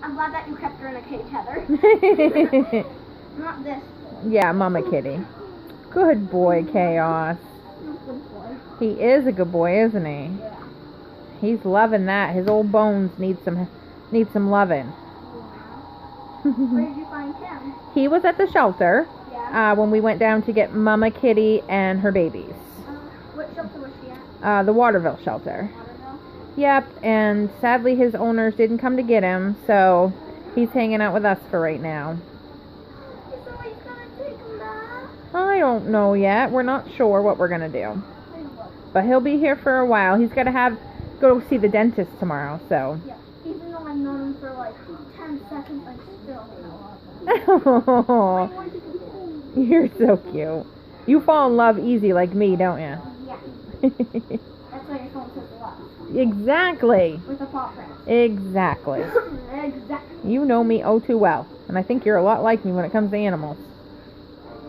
I'm glad that you kept her in a cage, Heather. Not this. Yeah, Mama Kitty. Good boy, Chaos. Good boy. He is a good boy, isn't he? Yeah. He's loving that. His old bones need some loving. Where did you find him? He was at the shelter Yeah. when we went down to get Mama Kitty and her babies. What shelter was she at? The Waterville shelter. Waterville? Yep, and sadly his owners didn't come to get him, so he's hanging out with us for right now. Is somebody gonna take him back? I don't know yet. We're not sure what we're gonna do. But he'll be here for a while. He's gotta go see the dentist tomorrow, so. Yeah. Even though I've known him for like 10 seconds, I still Oh, you're so cute. You fall in love easy like me, don't you? Yeah. That's why your phone says love. Exactly. With a paw print. Exactly. Exactly. You know me oh too well. And I think you're a lot like me when it comes to animals.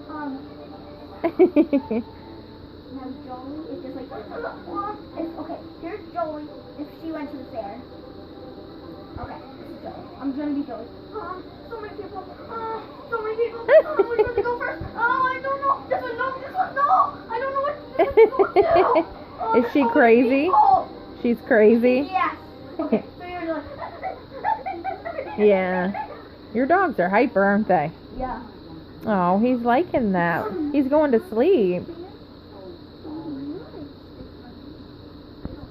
Now Joey is just like, okay, here's Joey if she went to the fair. Okay, this is Joey. I'm gonna be Joey. So many people. So many people. Which one to go first? Oh, I don't know. This one, no. This one, no. I don't know what to go to. Is she crazy? She's crazy? Yes. Okay, so you're like. Yeah. Your dogs are hyper, aren't they? Yeah. Oh, he's liking that. He's going to sleep.